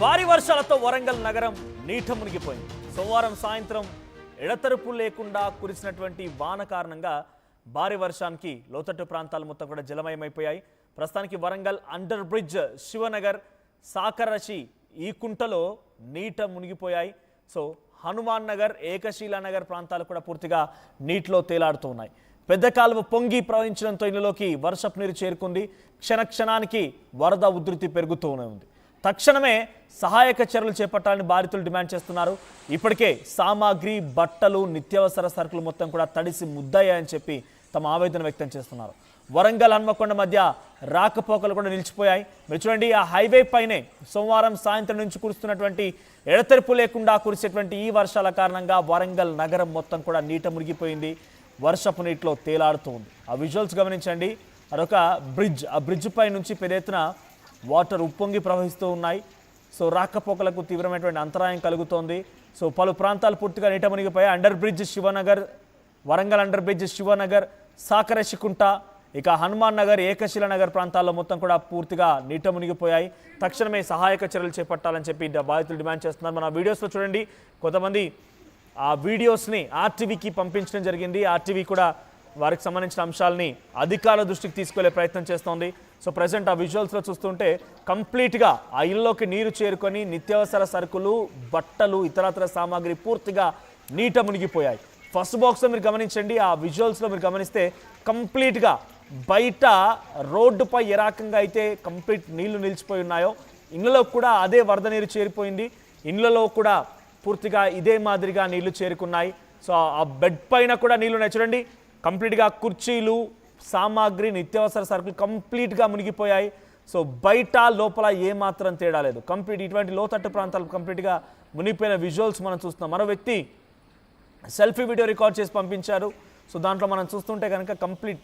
భారీ వర్షాలతో వరంగల్ నగరం నీట మునిగిపోయింది. సోమవారం సాయంత్రం ఎడతెరపు లేకుండా కురిసినటువంటి వాన కారణంగా భారీ వర్షానికి లోతట్టు ప్రాంతాలు మొత్తం కూడా జలమయమైపోయాయి. ప్రస్తుతానికి వరంగల్ అండర్ బ్రిడ్జ్, శివనగర్, సాకరశి ఈ కుంటలో నీట మునిగిపోయాయి. సో హనుమాన్ నగర్, ఏకశీలా నగర్ ప్రాంతాలు కూడా పూర్తిగా నీటిలో తేలాడుతూ ఉన్నాయి. పెద్ద కాలువ పొంగి ప్రవహించడంతో ఇళ్లలోకి వర్షపు నీరు చేరుకుంది. క్షణానికి వరద ఉధృతి పెరుగుతూనే ఉంది. తక్షణమే సహాయక చర్యలు చేపట్టాలని బాధితులు డిమాండ్ చేస్తున్నారు. ఇప్పటికే సామాగ్రి, బట్టలు, నిత్యావసర సరుకులు మొత్తం కూడా తడిసి ముద్దయ్యాయని చెప్పి తమ ఆవేదన వ్యక్తం చేస్తున్నారు. వరంగల్ హన్మకొండ మధ్య రాకపోకలు కూడా నిలిచిపోయాయి. మీరు చూడండి, ఆ హైవే పైనే సోమవారం సాయంత్రం నుంచి కురుస్తున్నటువంటి ఎడతెరపు లేకుండా కురిసేటువంటి ఈ వర్షాల కారణంగా వరంగల్ నగరం మొత్తం కూడా నీట మునిగిపోయింది. వర్షపు నీటిలో తేలాడుతూ ఉంది. ఆ విజువల్స్ గమనించండి. అదొక బ్రిడ్జ్, ఆ బ్రిడ్జ్ పై నుంచి పెద్ద ఎత్తున వాటర్ ఉప్పొంగి ప్రవహిస్తూ ఉన్నాయి. సో రాకపోకలకు తీవ్రమైనటువంటి అంతరాయం కలుగుతోంది. సో పలు ప్రాంతాలు పూర్తిగా నీట మునిగిపోయాయి. Under bridge Shivanagar, Warangal under bridge Shivanagar, సాకరశికుంట, ఇక హనుమాన్ నగర్, ఏకశిలా నగర్ ప్రాంతాల్లో మొత్తం కూడా పూర్తిగా నీట మునిగిపోయాయి. తక్షణమే సహాయక చర్యలు చేపట్టాలని చెప్పి బాధితులు డిమాండ్ చేస్తున్నారు. మన వీడియోస్లో చూడండి, కొంతమంది ఆ వీడియోస్ని ఆర్టీవీకి పంపించడం జరిగింది. ఆర్టీవీ కూడా వారికి సంబంధించిన అంశాలని అధికారుల దృష్టికి తీసుకెళ్లే ప్రయత్నం చేస్తోంది. సో ప్రజెంట్ ఆ విజువల్స్లో చూస్తుంటే కంప్లీట్గా ఆ ఇల్లులోకి నీరు చేరుకొని నిత్యావసర సరుకులు, బట్టలు, ఇతరత్ర సామాగ్రి పూర్తిగా నీట మునిగిపోయాయి. ఫస్ట్ బాక్స్లో మీరు గమనించండి, ఆ విజువల్స్లో మీరు గమనిస్తే కంప్లీట్గా బయట రోడ్డుపై ఏ రకంగా అయితే కంప్లీట్ నీళ్లు నిలిచిపోయి ఉన్నాయో, ఇళ్లలో కూడా అదే వరద నీరు చేరిపోయింది. ఇళ్లలో కూడా పూర్తిగా ఇదే మాదిరిగా నీళ్లు చేరుకున్నాయి. సో ఆ బెడ్ పైన కూడా నీళ్లు ఉన్నాయి. చూడండి, కంప్లీట్గా కుర్చీలు, సామాగ్రి, నిత్యావసర సరుకులు కంప్లీట్గా మునిగిపోయాయి. సో బయట లోపల ఏమాత్రం తేడా లేదు. కంప్లీట్ ఇటువంటి లోతట్టు ప్రాంతాలు కంప్లీట్గా మునిగిపోయిన విజువల్స్ మనం చూస్తున్నాం. మరో వ్యక్తి సెల్ఫీ వీడియో రికార్డ్ చేసి పంపించారు. సో దాంట్లో మనం చూస్తుంటే కనుక కంప్లీట్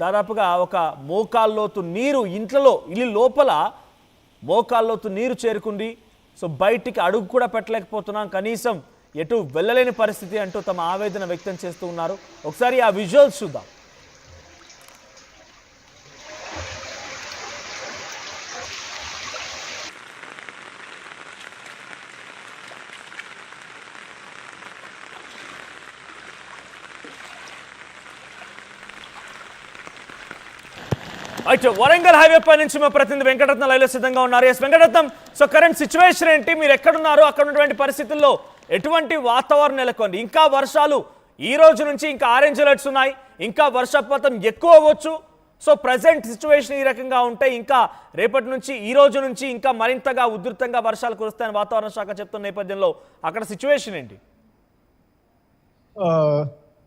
దాదాపుగా ఒక మోకాల్లోతు నీరు ఇల్లు లోపల మోకాల్లోతు నీరు చేరుకుంది. సో బయటికి అడుగు కూడా పెట్టలేకపోతున్నాం, కనీసం ఎటు వెళ్ళలేని పరిస్థితి అంటూ తమ ఆవేదన వ్యక్తం చేస్తూ ఉన్నారు. ఒకసారి ఆ విజువల్స్ చూద్దాం. అయితే వరంగల్ హైవే పై నుంచి మా ప్రతినిధి వెంకటరత్నం లైవ్లో సిద్ధంగా ఉన్నారు. Yes Venkataratnam, so current situation ఏంటి? మీరు ఎక్కడున్నారు? అక్కడ ఉన్నటువంటి పరిస్థితుల్లో ఎటువంటి వాతావరణం నెలకొంది? ఇంకా వర్షాలు ఈ రోజు నుంచి ఇంకా ఆరెంజ్ అలర్ట్స్ ఉన్నాయి, ఇంకా వర్షపాతం ఎక్కువ అవ్వచ్చు. సో ప్రజెంట్ సిచ్యువేషన్ ఈ రకంగా ఉంటే ఇంకా రేపటి నుంచి, ఈ రోజు నుంచి ఇంకా మరింతగా ఉధృతంగా వర్షాలు కురుస్తాయని వాతావరణ శాఖ చెప్తున్న నేపథ్యంలో అక్కడ సిచ్యువేషన్ ఏంటి?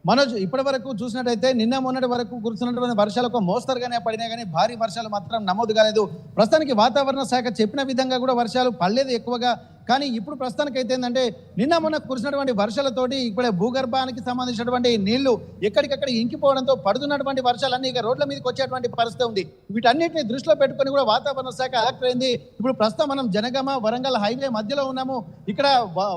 మనోజ్, ఇప్పటి వరకు చూసినట్టయితే నిన్న మొన్నటి వరకు కురుస్తున్నటువంటి వర్షాలకు మోస్తరుగానే పడినాయి, కానీ భారీ వర్షాలు మాత్రం నమోదు కాలేదు. ప్రస్తుతానికి వాతావరణ శాఖ చెప్పిన విధంగా కూడా వర్షాలు పడలేదు ఎక్కువగా. కానీ ఇప్పుడు ప్రస్తుతానికి అయితే ఏంటంటే నిన్న మొన్న కురిసినటువంటి వర్షాలతోటి ఇప్పుడే భూగర్భానికి సంబంధించినటువంటి నీళ్లు ఎక్కడికక్కడ ఇంకిపోవడంతో పడుతున్నటువంటి వర్షాలన్నీ ఇక రోడ్ల మీదకి వచ్చేటువంటి పరిస్థితి ఉంది. వీటన్నిటిని దృష్టిలో పెట్టుకుని కూడా వాతావరణ శాఖ అలర్ట్ అయింది. ఇప్పుడు ప్రస్తుతం మనం జనగామ వరంగల్ హైవే మధ్యలో ఉన్నాము. ఇక్కడ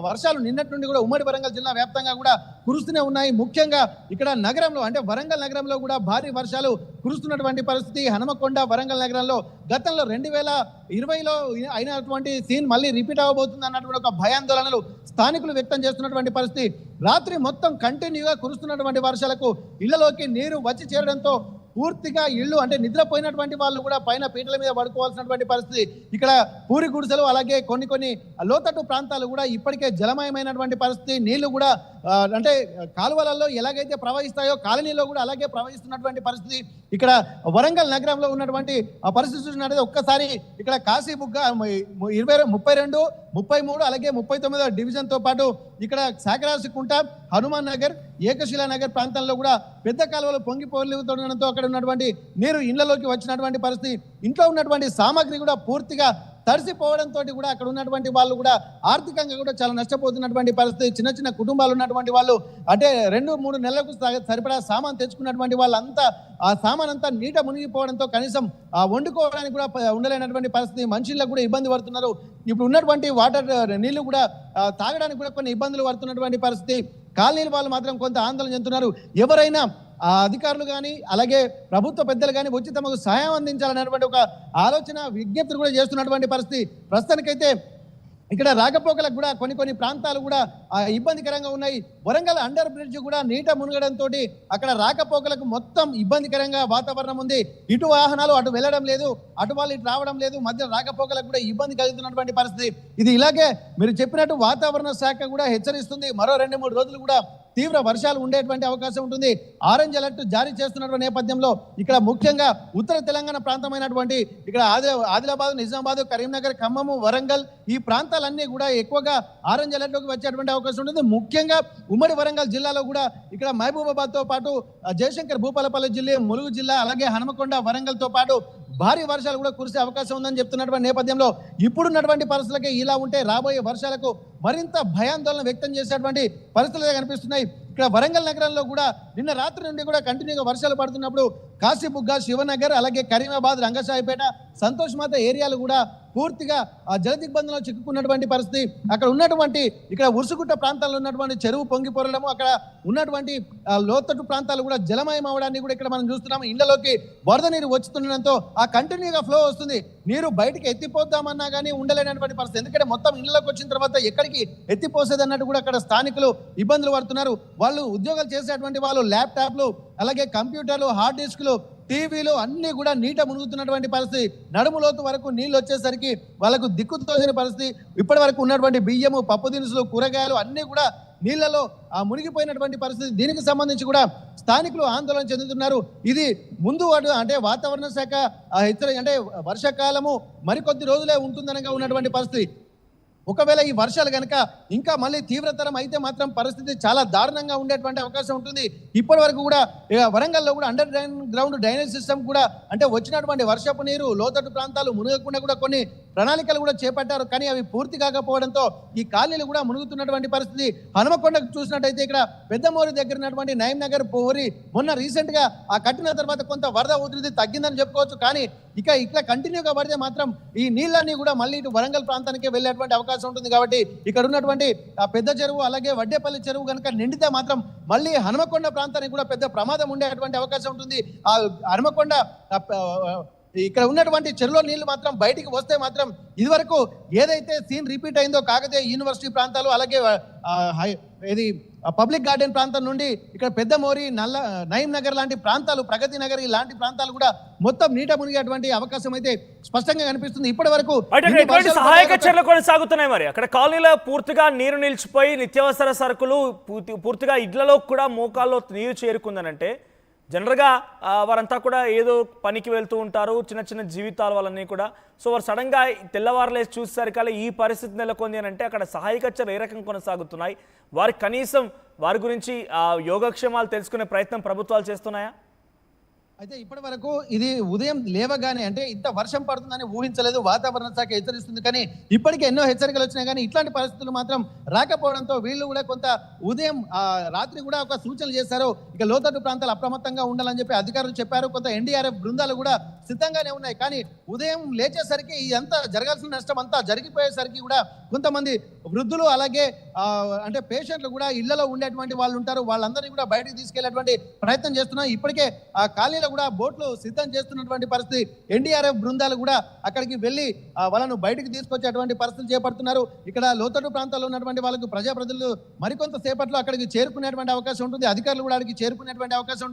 వర్షాలు నిన్నటి నుండి కూడా ఉమ్మడి వరంగల్ జిల్లా వ్యాప్తంగా కూడా కురుస్తూనే ఉన్నాయి. ముఖ్యంగా ఇక్కడ నగరంలో అంటే వరంగల్ నగరంలో కూడా భారీ వర్షాలు కురుస్తున్నటువంటి పరిస్థితి. హనుమకొండ, వరంగల్ నగరంలో గతంలో 2020లో అయినటువంటి సీన్ మళ్ళీ రిపీట్ అవ్వబోతుంది అన్నటువంటి ఒక భయాందోళనలు స్థానికులు వ్యక్తం చేస్తున్నటువంటి పరిస్థితి. రాత్రి మొత్తం కంటిన్యూగా కురుస్తున్నటువంటి వర్షాలకు ఇళ్లలోకి నీరు వచ్చి చేరడంతో పూర్తిగా ఇళ్ళు అంటే నిద్రపోయినటువంటి వాళ్ళు కూడా పైన పీటల మీద పడుకోవాల్సినటువంటి పరిస్థితి. ఇక్కడ పూరి గుడిసెలు, అలాగే కొన్ని లోతట్టు ప్రాంతాలు కూడా ఇప్పటికే జలమయమైనటువంటి పరిస్థితి. నీళ్లు కూడా అంటే కాలువలలో ఎలాగైతే ప్రవహిస్తాయో కాలనీలో కూడా అలాగే ప్రవహిస్తున్నటువంటి పరిస్థితి. ఇక్కడ వరంగల్ నగరంలో ఉన్నటువంటి ఆ పరిస్థితి చూసినట్లయితే ఒక్కసారి ఇక్కడ కాశీబుగ్గ 32, 33 అలాగే 39వ డివిజన్తో పాటు ఇక్కడ సాకరాశికుంట, హనుమాన్ నగర్, ఏకశిలా నగర్ ప్రాంతాల్లో కూడా పెద్ద కాలువలు పొంగి పోలుతుండడంతో అక్కడ ఉన్నటువంటి నీరు ఇళ్లలోకి వచ్చినటువంటి పరిస్థితి. ఇంట్లో ఉన్నటువంటి సామాగ్రి కూడా పూర్తిగా తడిసిపోవడంతో కూడా అక్కడ ఉన్నటువంటి వాళ్ళు కూడా ఆర్థికంగా కూడా చాలా నష్టపోతున్నటువంటి పరిస్థితి. చిన్న కుటుంబాలు ఉన్నటువంటి వాళ్ళు అంటే 2-3 నెలలకు సరిపడా సామాన్ తెచ్చుకున్నటువంటి వాళ్ళంతా ఆ సామాన్ అంతా నీట మునిగిపోవడంతో కనీసం వండుకోవడానికి కూడా ఉండలేనటువంటి పరిస్థితి. మనుషులకు కూడా ఇబ్బంది పడుతున్నారు. ఇప్పుడు ఉన్నటువంటి వాటర్ నీళ్లు కూడా తాగడానికి కూడా కొన్ని ఇబ్బందులు పడుతున్నటువంటి పరిస్థితి. కాలనీల వాళ్ళు మాత్రం కొంత ఆందోళన చెందుతున్నారు. ఎవరైనా ఆ అధికారులు కానీ అలాగే ప్రభుత్వ పెద్దలు కానీ వచ్చి తమకు సహాయం అందించాలనేటువంటి ఒక ఆలోచన విజ్ఞప్తి కూడా చేస్తున్నటువంటి పరిస్థితి ప్రస్తుతానికైతే ఇక్కడ రాకపోకలకు కూడా కొన్ని ప్రాంతాలు కూడా ఇబ్బందికరంగా ఉన్నాయి. వరంగల్ అండర్ బ్రిడ్జ్ కూడా నీట మునగడంతో అక్కడ రాకపోకలకు మొత్తం ఇబ్బందికరంగా వాతావరణం ఉంది. ఇటు వాహనాలు అటు వెళ్ళడం లేదు, అటు వాళ్ళు ఇటు రావడం లేదు, మధ్య రాకపోకలకు కూడా ఇబ్బంది కలుగుతున్నటువంటి పరిస్థితి. ఇది ఇలాగే మీరు చెప్పినట్టు వాతావరణ శాఖ కూడా హెచ్చరిస్తుంది. మరో 2-3 రోజులు కూడా తీవ్ర వర్షాలు ఉండేటువంటి అవకాశం ఉంటుంది. ఆరెంజ్ అలర్ట్ జారీ చేస్తున్నటువంటి నేపథ్యంలో ఇక్కడ ముఖ్యంగా ఉత్తర తెలంగాణ ప్రాంతమైనటువంటి ఇక్కడ ఆదిలాబాద్, నిజామాబాద్, కరీంనగర్, ఖమ్మం, వరంగల్ ఈ ప్రాంతాలన్నీ కూడా ఎక్కువగా ఆరెంజ్ అలర్ట్లోకి వచ్చేటువంటి అవకాశం ఉంటుంది. ముఖ్యంగా ఉమ్మడి వరంగల్ జిల్లాలో కూడా ఇక్కడ మహబూబాబాద్తో పాటు జయశంకర్ భూపాలపల్లి జిల్లా, ములుగు జిల్లా, అలాగే హనుమకొండ, వరంగల్తో పాటు భారీ వర్షాలు కూడా కురిసే అవకాశం ఉందని చెప్తున్నటువంటి నేపథ్యంలో ఇప్పుడున్నటువంటి పరిస్థితులకి ఇలా ఉంటే రాబోయే వర్షాలకు మరింత భయాందోళన వ్యక్తం చేసేటువంటి పరిస్థితులు కనిపిస్తున్నాయి. ఇక్కడ వరంగల్ నగరంలో కూడా నిన్న రాత్రి నుండి కూడా కంటిన్యూగా వర్షాలు పడుతున్నప్పుడు కాశీబుగ్గ, శివనగర్, అలాగే కరీమాబాద్, రంగసాయిపేట, సంతోష్ మాత ఏరియాలు కూడా పూర్తిగా ఆ జల దిగ్బంధంలో చిక్కుకున్నటువంటి పరిస్థితి. అక్కడ ఉన్నటువంటి ఇక్కడ ఉరుసుగుట్ట ప్రాంతాల్లో ఉన్నటువంటి చెరువు పొంగి పొరడము, అక్కడ ఉన్నటువంటి లోతట్టు ప్రాంతాలు కూడా జలమయం అవడాన్ని కూడా ఇక్కడ మనం చూస్తున్నాము. ఇళ్లలోకి వరద నీరు వచ్చుతుండడంతో ఆ కంటిన్యూగా ఫ్లో వస్తుంది. నీరు బయటికి ఎత్తిపోద్దామన్నా కానీ ఉండలేనటువంటి పరిస్థితి. ఎందుకంటే మొత్తం ఇళ్లలోకి వచ్చిన తర్వాత ఎక్కడికి ఎత్తిపోసేది అన్నట్టు కూడా అక్కడ స్థానికులు ఇబ్బందులు పడుతున్నారు. వాళ్ళు ఉద్యోగాలు చేసేటువంటి వాళ్ళు ల్యాప్టాప్లు, అలాగే కంప్యూటర్లు, హార్డ్ డిస్క్లు, టీవీలు అన్నీ కూడా నీట మునుగుతున్నటువంటి పరిస్థితి. నడుము లోతు వరకు నీళ్ళు వచ్చేసరికి వాళ్ళకు దిక్కు తోసిన పరిస్థితి. ఇప్పటి వరకు ఉన్నటువంటి బియ్యము, పప్పు దినుసులు, కూరగాయలు అన్నీ కూడా నీళ్లలో మునిగిపోయినటువంటి పరిస్థితి. దీనికి సంబంధించి కూడా స్థానికులు ఆందోళన చెందుతున్నారు. ఇది ముందు అంటే వాతావరణ శాఖ అంటే వర్షాకాలము మరికొద్ది రోజులే ఉంటుందనగా ఉన్నటువంటి పరిస్థితి. ఒకవేళ ఈ వర్షాలు కనుక ఇంకా మళ్ళీ తీవ్రతరం అయితే మాత్రం పరిస్థితి చాలా దారుణంగా ఉండేటువంటి అవకాశం ఉంటుంది. ఇప్పటి వరకు కూడా వరంగల్లో కూడా అండర్ గ్రౌండ్ డ్రైనేజ్ సిస్టమ్ కూడా అంటే వచ్చినటువంటి వర్షపు నీరు లోతట్టు ప్రాంతాలు మునగకుండా కూడా కొన్ని ప్రణాళికలు కూడా చేపట్టారు. కానీ అవి పూర్తి కాకపోవడంతో ఈ కాలనీలు కూడా మునుగుతున్నటువంటి పరిస్థితి. హనుమకొండకు చూసినట్టయితే ఇక్కడ పెద్దమూరి దగ్గర ఉన్నటువంటి నయం నగర్ పోరి మొన్న రీసెంట్ గా ఆ కట్టిన తర్వాత కొంత వరద ఉధృతి తగ్గిందని చెప్పుకోవచ్చు. కానీ ఇట్లా కంటిన్యూగా పడితే మాత్రం ఈ నీళ్ళన్నీ కూడా మళ్ళీ ఇటు వరంగల్ ప్రాంతానికి వెళ్ళేటువంటి అవకాశం ఉంటుంది. కాబట్టి ఇక్కడ ఉన్నటువంటి పెద్ద చెరువు అలాగే వడ్డేపల్లి చెరువు కనుక నిండితే మాత్రం మళ్ళీ హనుమకొండ ప్రాంతానికి కూడా పెద్ద ప్రమాదం ఉండేటువంటి అవకాశం ఉంటుంది. ఆ హనుమకొండ ఇక్కడ ఉన్నటువంటి చెరువులో నీళ్లు మాత్రం బయటికి వస్తే మాత్రం ఇదివరకు ఏదైతే సీన్ రిపీట్ అయిందో కాకతీయ యూనివర్సిటీ ప్రాంతాలు అలాగే ఇది పబ్లిక్ గార్డెన్ ప్రాంతం నుండి ఇక్కడ పెద్దమోరి, నయీం నగర్ లాంటి ప్రాంతాలు, ప్రగతి నగర్ ఇలాంటి ప్రాంతాలు కూడా మొత్తం నీట మునిగేటువంటి అవకాశం అయితే స్పష్టంగా కనిపిస్తుంది. ఇప్పటి వరకు సహాయక చర్యలు కొనసాగుతున్నాయి. మరి అక్కడ కాలనీలో పూర్తిగా నీరు నిలిచిపోయి నిత్యావసర సరుకులు పూర్తిగా ఇళ్లలో కూడా మోకాల్లో నీరు చేరుకుందనంటే జనరల్గా వారంతా కూడా ఏదో పనికి వెళ్తూ ఉంటారు, చిన్న చిన్న జీవితాలు వాళ్ళన్నీ కూడా. సో వారు సడన్గా తెల్లవారులేసి చూసేసరికల్లా ఈ పరిస్థితి నెలకొంది అని అంటే అక్కడ సహాయక చర్యలు ఏ రకంగా కొనసాగుతున్నాయి? వారి కనీసం వారి గురించి యోగక్షేమాలు తెలుసుకునే ప్రయత్నం ప్రభుత్వాలు చేస్తున్నాయా? అయితే ఇప్పటి వరకు ఇది ఉదయం లేవగానే అంటే ఇంత వర్షం పడుతుందని ఊహించలేదు. వాతావరణ శాఖ హెచ్చరిస్తుంది, కానీ ఇప్పటికే ఎన్నో హెచ్చరికలు వచ్చినాయి. కానీ ఇట్లాంటి పరిస్థితులు మాత్రం రాకపోవడంతో వీళ్ళు కూడా కొంత ఉదయం రాత్రి కూడా ఒక సూచనలు చేశారు. ఇక లోతట్టు ప్రాంతాలు అప్రమత్తంగా ఉండాలని చెప్పి అధికారులు చెప్పారు. కొంత ఎన్డీఆర్ఎఫ్ బృందాలు కూడా సిద్ధంగానే ఉన్నాయి. కానీ ఉదయం లేచేసరికి ఇదంతా జరగాల్సిన నష్టం అంతా జరిగిపోయేసరికి కూడా కొంతమంది వృద్ధులు అలాగే అంటే పేషెంట్లు కూడా ఇళ్లలో ఉండేటువంటి వాళ్ళు ఉంటారు. వాళ్ళందరినీ కూడా బయటకు తీసుకెళ్లేటువంటి ప్రయత్నం చేస్తున్నారు. ఇప్పటికే ఆ కాలనీలో కూడా బోట్లు సిద్ధం చేస్తున్నటువంటి పరిస్థితి. ఎన్డీఆర్ఎఫ్ బృందాలు కూడా అక్కడికి వెళ్ళి వాళ్ళను బయటకు తీసుకొచ్చేటువంటి పరిస్థితులు చేపడుతున్నారు. ఇక్కడ లోతట్టు ప్రాంతాల్లో ఉన్నటువంటి వాళ్ళకు ప్రజాప్రతినిధులు మరికొంత సేపట్లో అక్కడికి చేరుకునేటువంటి అవకాశం ఉంటుంది. అధికారులు కూడా అక్కడికి చేరుకునేటువంటి అవకాశం ఉంటుంది.